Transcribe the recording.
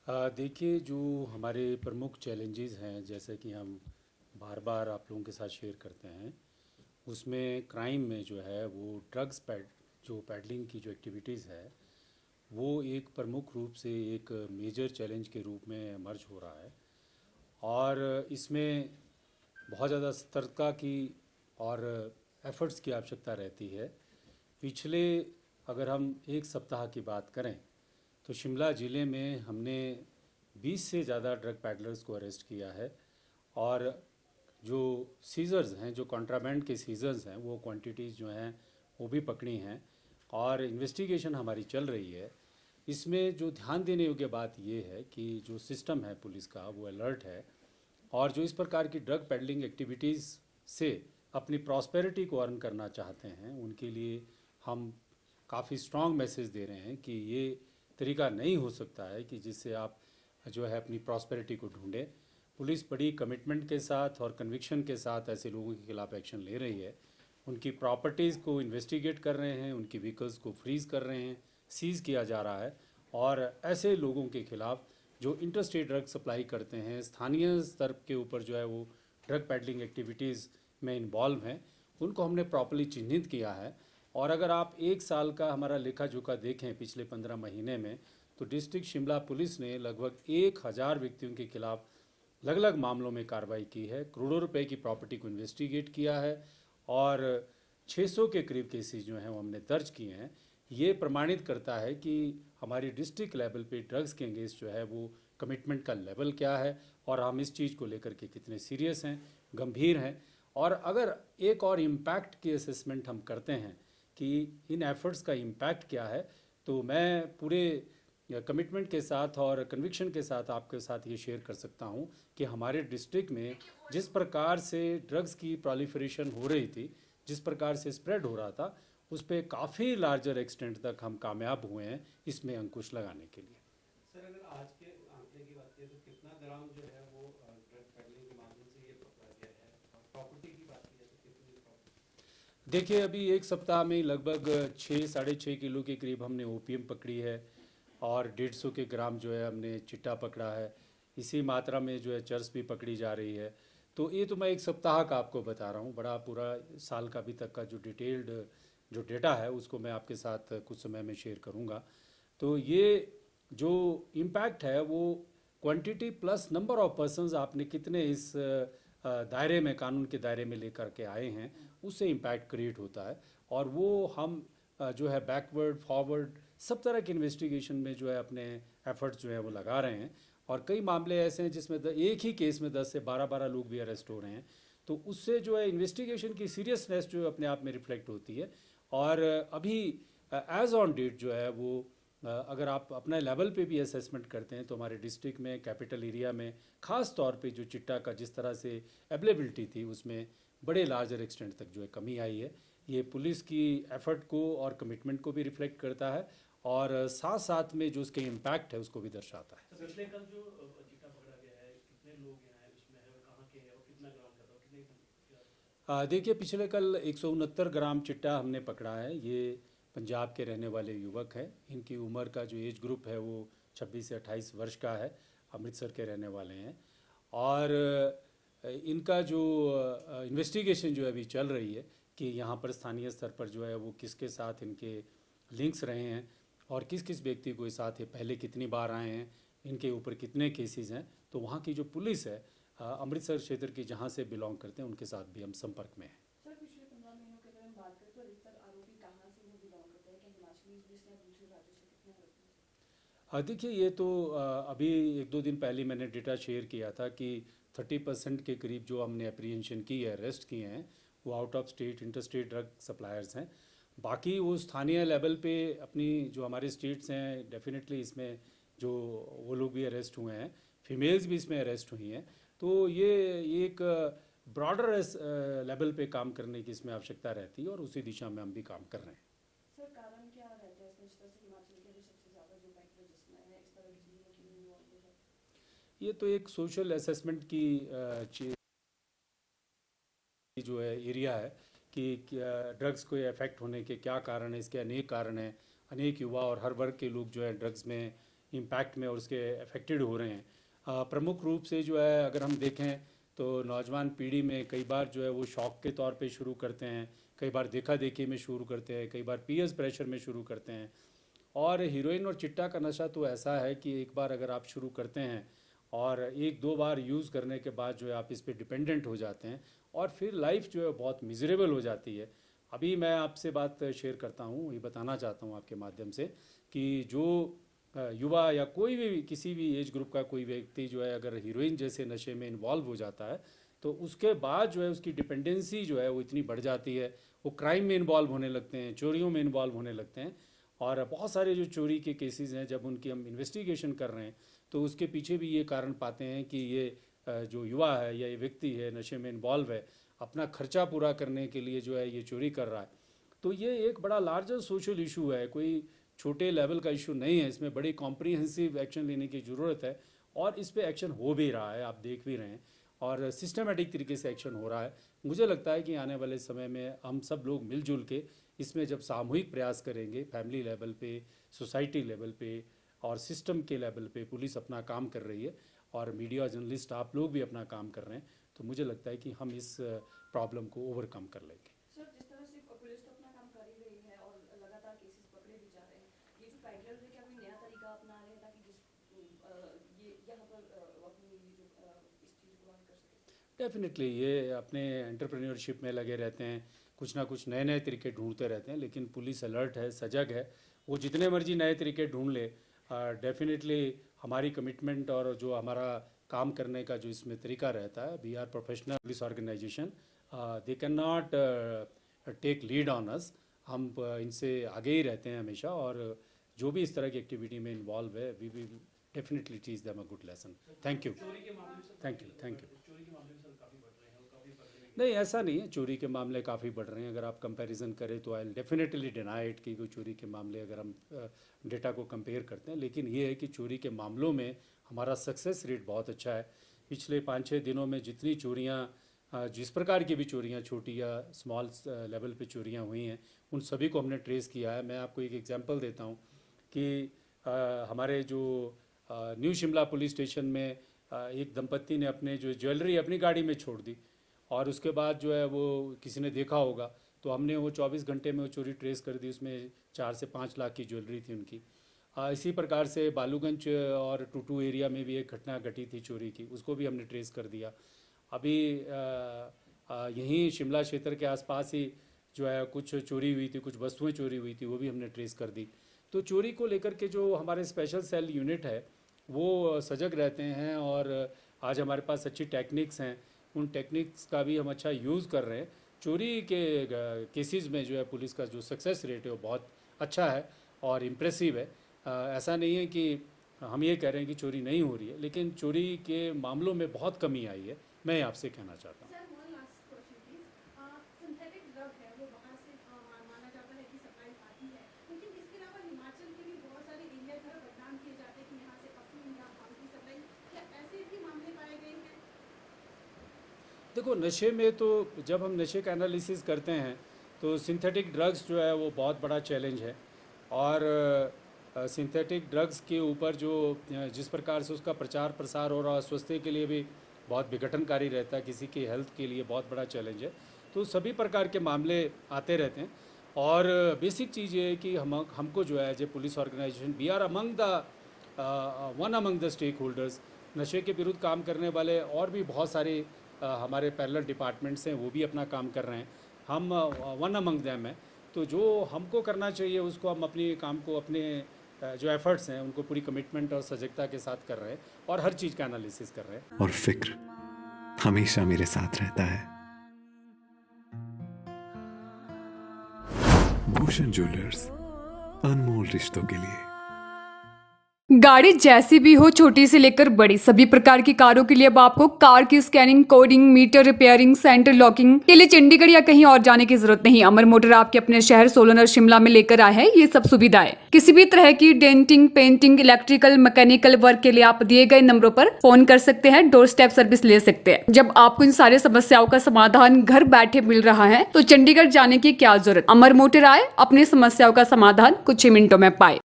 देखिए, जो हमारे प्रमुख चैलेंजेस हैं, जैसे कि हम बार बार आप लोगों के साथ शेयर करते हैं, उसमें क्राइम में जो है वो ड्रग्स जो पैडलिंग की जो एक्टिविटीज़ है, वो एक प्रमुख रूप से एक मेजर चैलेंज के रूप में इमर्ज हो रहा है। और इसमें बहुत ज़्यादा सतर्कता की और एफर्ट्स की आवश्यकता रहती है। पिछले अगर हम एक सप्ताह की बात करें तो शिमला ज़िले में हमने 20 से ज़्यादा ड्रग पैडलर्स को अरेस्ट किया है। और जो सीज़र्स हैं, जो कॉन्ट्राबैंड के सीज़र्स हैं, वो क्वांटिटीज़ जो हैं वो भी पकड़ी हैं और इन्वेस्टिगेशन हमारी चल रही है। इसमें जो ध्यान देने योग्य बात ये है कि जो सिस्टम है पुलिस का वो अलर्ट है, और जो इस प्रकार की ड्रग पेडलिंग एक्टिविटीज़ से अपनी प्रॉस्पेरिटी को अर्न करना चाहते हैं, उनके लिए हम काफ़ी स्ट्रॉन्ग मैसेज दे रहे हैं कि ये तरीका नहीं हो सकता है कि जिससे आप जो है अपनी प्रॉस्पेरिटी को ढूंढें। पुलिस बड़ी कमिटमेंट के साथ और कन्विक्शन के साथ ऐसे लोगों के खिलाफ एक्शन ले रही है। उनकी प्रॉपर्टीज़ को इन्वेस्टिगेट कर रहे हैं, उनकी व्हीकल्स को फ्रीज़ कर रहे हैं, सीज़ किया जा रहा है। और ऐसे लोगों के खिलाफ जो इंटरस्टेट ड्रग सप्लाई करते हैं, स्थानीय स्तर के ऊपर जो है वो ड्रग पैडलिंग एक्टिविटीज़ में इन्वॉल्व हैं, उनको हमने प्रॉपर्ली चिन्हित किया है। और अगर आप एक साल का हमारा लेखा जोखा देखें पिछले 15 महीने में, तो डिस्ट्रिक्ट शिमला पुलिस ने लगभग 1000 व्यक्तियों के खिलाफ अलग अलग मामलों में कार्रवाई की है, करोड़ों रुपए की प्रॉपर्टी को इन्वेस्टिगेट किया है, और 600 के करीब केसेस जो हैं वो हमने दर्ज किए हैं। ये प्रमाणित करता है कि हमारी डिस्ट्रिक्ट लेवल पे ड्रग्स के अगेंस्ट जो है वो कमिटमेंट का लेवल क्या है, और हम इस चीज़ को लेकर के कितने सीरियस हैं, गंभीर हैं। और अगर एक और इम्पैक्ट की असेसमेंट हम करते हैं कि इन एफर्ट्स का इम्पैक्ट क्या है, तो मैं पूरे कमिटमेंट के साथ और कन्विक्शन के साथ आपके साथ ये शेयर कर सकता हूँ कि हमारे डिस्ट्रिक्ट में जिस प्रकार से ड्रग्स की प्रोलिफरेशन हो रही थी, जिस प्रकार से स्प्रेड हो रहा था, उस पर काफ़ी लार्जर एक्सटेंट तक हम कामयाब हुए हैं इसमें अंकुश लगाने के लिए। सर, अगर आज के आंकड़े की बात करें तो कितना ग्राम जो है वो ड्रग पेडलिंग के माध्यम से ये पकड़ा गया है, और प्रॉपर्टी की बात की जाए तो कितनी प्रॉपर्टी? देखिए, अभी एक सप्ताह में लगभग 6 साढ़े 6 किलो के करीब हमने ओपीएम पकड़ी है, और 150 के ग्राम जो है हमने चिट्टा पकड़ा है। इसी मात्रा में जो है चरस भी पकड़ी जा रही है। तो ये तो मैं एक सप्ताह का आपको बता रहा हूँ, बड़ा पूरा साल का अभी तक का जो डिटेल्ड जो डेटा है उसको मैं आपके साथ कुछ समय में शेयर करूँगा। तो ये जो इम्पैक्ट है वो quantity plus number of persons आपने कितने इस दायरे में, कानून के दायरे में लेकर के आए हैं, उससे इम्पैक्ट क्रिएट होता है। और वो हम जो है बैकवर्ड फॉरवर्ड सब तरह के इन्वेस्टिगेशन में जो है अपने एफर्ट्स जो है वो लगा रहे हैं। और कई मामले ऐसे हैं जिसमें एक ही केस में 10 से 12 लोग भी अरेस्ट हो रहे हैं। तो उससे जो है इन्वेस्टिगेशन की सीरियसनेस जो है अपने आप में रिफ्लेक्ट होती है। और अभी एज ऑन डेट जो है वो अगर आप अपना लेवल पे भी असेसमेंट करते हैं, तो हमारे डिस्ट्रिक्ट में कैपिटल एरिया में ख़ास तौर पे जो चिट्टा का जिस तरह से अवेलेबिलिटी थी, उसमें बड़े लार्जर एक्सटेंट तक जो है कमी आई है। ये पुलिस की एफर्ट को और कमिटमेंट को भी रिफ्लेक्ट करता है, और साथ साथ में जो उसके इम्पैक्ट है उसको भी दर्शाता है। तो पिछले कल जो चिट्टा पकड़ा गया है, कितने लोग यहाँ है उसमें है और कहाँ के हैं और कितना ग्राम का था और कितने देखिए, पिछले कल 169 ग्राम चिट्टा हमने पकड़ा है। ये पंजाब के रहने वाले युवक हैं। इनकी उम्र का जो एज ग्रुप है वो 26 से 28 वर्ष का है। अमृतसर के रहने वाले हैं। और इनका जो इन्वेस्टिगेशन जो है अभी चल रही है कि यहाँ पर स्थानीय स्तर पर जो है वो किसके साथ इनके लिंक्स रहे हैं, और किस किस व्यक्ति को साथ ये पहले कितनी बार आए हैं, इनके ऊपर कितने केसेस हैं। तो वहाँ की जो पुलिस है अमृतसर क्षेत्र की जहाँ से बिलोंग करते हैं, उनके साथ भी हम संपर्क में हैं। सर, पिछले 15 महीनों की अगर हम बात करें तो अधिकतर आरोपी कहाँ से वो बिलोंग करते हैं, क्या हिमाचली पुलिस या दूसरे राज्यों से कितने आरोपी हैं? देखिए, ये तो अभी एक दो दिन पहले मैंने डेटा शेयर किया था कि 30% के करीब जो हमने अप्रीहेंशन की है, अरेस्ट किए हैं, वो out of state inter state drug suppliers हैं। बाकी वो स्थानीय लेवल पे अपनी जो हमारे स्टेट्स हैं, डेफिनेटली इसमें जो वो लोग भी अरेस्ट हुए हैं, फीमेल्स भी इसमें अरेस्ट हुई हैं। तो ये एक ब्रॉडर लेवल पे काम करने की इसमें आवश्यकता रहती है, और उसी दिशा में हम भी काम कर रहे हैं। सर, कारण क्या रहता है इसमें, जिस तरह से हिमाचल के भी सबसे ज़्यादा जो बैंक रजिस्टर है इस तरह की चीज़ों की इन्वॉल्व हो जाती ये तो एक सोशल असेसमेंट की जो है एरिया है कि ड्रग्स को इफेक्ट होने के क्या कारण है। इसके अनेक कारण हैं। अनेक युवा और हर वर्ग के लोग जो है ड्रग्स में इम्पैक्ट में और उसके अफेक्टेड हो रहे हैं। प्रमुख रूप से जो है अगर हम देखें तो नौजवान पीढ़ी में कई बार जो है वो शौक के तौर पे शुरू करते हैं, कई बार देखा देखी में शुरू करते हैं, कई बार पीयर्स प्रेशर में शुरू करते हैं। और हीरोइन और चिट्टा का नशा तो ऐसा है कि एक बार अगर आप शुरू करते हैं और एक दो बार यूज़ करने के बाद जो है आप इस पर डिपेंडेंट हो जाते हैं और फिर लाइफ जो है बहुत मिजरेबल हो जाती है। अभी मैं आपसे बात शेयर करता हूँ, ये बताना चाहता हूँ आपके माध्यम से कि जो युवा या कोई भी किसी भी एज ग्रुप का कोई व्यक्ति जो है अगर हीरोइन जैसे नशे में इन्वॉल्व हो जाता है तो उसके बाद जो है उसकी डिपेंडेंसी जो है वो इतनी बढ़ जाती है, वो क्राइम में इन्वॉल्व होने लगते हैं, चोरियों में इन्वॉल्व होने लगते हैं। और बहुत सारे जो चोरी के केसेस हैं जब उनकी हम इन्वेस्टिगेशन कर रहे हैं तो उसके पीछे भी ये कारण पाते हैं कि ये जो युवा है या ये व्यक्ति है नशे में इन्वॉल्व है, अपना खर्चा पूरा करने के लिए जो है ये चोरी कर रहा है। तो ये एक बड़ा लार्जर सोशल इशू है, कोई छोटे लेवल का इशू नहीं है, इसमें बड़ी कॉम्प्रिहेंसिव एक्शन लेने की ज़रूरत है और इस पे एक्शन हो भी रहा है, आप देख भी रहे हैं और सिस्टमेटिक तरीके से एक्शन हो रहा है। मुझे लगता है कि आने वाले समय में हम सब लोग मिलजुल के इसमें जब सामूहिक प्रयास करेंगे, फैमिली लेवल पे, सोसाइटी लेवल पे और सिस्टम के लेवल पे, पुलिस अपना काम कर रही है और मीडिया जर्नलिस्ट आप लोग भी अपना काम कर रहे हैं, तो मुझे लगता है कि हम इस प्रॉब्लम को ओवरकम कर लेंगे। सर, जिस तरह से पुलिस तो अपना काम कर ही रही है और लगातार केसेस पकड़े भी जा रहे हैं, ये जो पैडलर है क्या कोई नया तरीका अपना रहे हैं ताकि ये यहाँ पर अपनी इस चीज़ को कर सके? डेफिनेटली ये अपने एंटरप्रेन्योरशिप में लगे रहते हैं, कुछ ना कुछ नए नए तरीके ढूंढते रहते हैं, लेकिन पुलिस अलर्ट है, सजग है, वो जितने मर्जी नए तरीके ढूंढ ले। डेफिनेटली हमारी कमिटमेंट और जो हमारा काम करने का जो इसमें तरीका रहता है, we are professional police organisation, they can not take lead on us. हम इनसे आगे ही रहते हैं हमेशा और जो भी इस तरह की एक्टिविटी में इन्वॉल्व है we will definitely teach them a good lesson. Thank you, thank you, thank you. नहीं, ऐसा नहीं है, चोरी के मामले काफ़ी बढ़ रहे हैं। अगर आप कंपैरिजन करें तो आई डेफिनेटली डिनाई इट कि कोई चोरी के मामले अगर हम डेटा को कंपेयर करते हैं, लेकिन ये है कि चोरी के मामलों में हमारा सक्सेस रेट बहुत अच्छा है। पिछले 5-6 दिनों में जितनी चोरियां, जिस प्रकार की भी चोरियां, छोटी या स्मॉल लेवल पे चोरियां हुई हैं, उन सभी को हमने ट्रेस किया है। मैं आपको एक एग्जांपल देता हूं कि हमारे जो न्यू शिमला पुलिस स्टेशन में एक दंपत्ति ने अपने जो ज्वेलरी अपनी गाड़ी में छोड़ दी और उसके बाद जो है वो किसी ने देखा होगा तो हमने वो 24 घंटे में वो चोरी ट्रेस कर दी। उसमें 4 से 5 लाख की ज्वेलरी थी उनकी। इसी प्रकार से बालूगंज और टूटू एरिया में भी एक घटना घटी थी चोरी की, उसको भी हमने ट्रेस कर दिया। अभी यहीं शिमला क्षेत्र के आसपास ही जो है कुछ चोरी हुई थी, कुछ वस्तुएं चोरी हुई थी, वो भी हमने ट्रेस कर दी। तो चोरी को लेकर के जो हमारे स्पेशल सेल यूनिट है वो सजग रहते हैं और आज हमारे पास अच्छी टेक्निक्स हैं, उन टेक्निक्स का भी हम अच्छा यूज़ कर रहे हैं। चोरी के केसेस में जो है पुलिस का जो सक्सेस रेट है वो बहुत अच्छा है और इम्प्रेसिव है। ऐसा नहीं है कि हम ये कह रहे हैं कि चोरी नहीं हो रही है, लेकिन चोरी के मामलों में बहुत कमी आई है, मैं आपसे कहना चाहता हूँ। देखो, नशे में तो जब हम नशे का एनालिसिस करते हैं तो सिंथेटिक ड्रग्स जो है वो बहुत बड़ा चैलेंज है और सिंथेटिक ड्रग्स के ऊपर जो जिस प्रकार से उसका प्रचार प्रसार हो रहा है, स्वास्थ्य के लिए भी बहुत विघटनकारी रहता है, किसी की हेल्थ के लिए बहुत बड़ा चैलेंज है। तो सभी प्रकार के मामले आते रहते हैं और बेसिक चीज़ ये है कि हमको जो है as a police organisation we are among the stakeholders. नशे के विरुद्ध काम करने वाले और भी बहुत सारे हमारे पैरेलल डिपार्टमेंट्स हैं, वो भी अपना काम कर रहे हैं, हम वन अमंग देम हैं। तो जो हमको करना चाहिए उसको हम अपने काम को, अपने जो एफर्ट्स हैं उनको पूरी कमिटमेंट और सजगता के साथ कर रहे हैं और हर चीज़ का एनालिसिस कर रहे हैं। और फिक्र हमेशा मेरे साथ रहता है। भूषण ज्वेलर्स, अनमोल रिश्तों के लिए। गाड़ी जैसी भी हो, छोटी से लेकर बड़ी, सभी प्रकार की कारों के लिए अब आपको कार की scanning, coding, meter repairing, centre locking के लिए चंडीगढ़ या कहीं और जाने की जरूरत नहीं। अमर मोटर आपके अपने शहर सोलन और शिमला में लेकर आए हैं ये सब सुविधाएं। किसी भी तरह की denting, painting, electrical, mechanical work के लिए आप दिए गए नंबरों पर फोन कर सकते हैं, डोर स्टेप सर्विस ले सकते हैं। जब आपको इन सारी समस्याओं का समाधान घर बैठे मिल रहा है तो चंडीगढ़ जाने की क्या जरूरत। अमर मोटर आए, अपनी समस्याओं का समाधान कुछ ही मिनटों में पाए।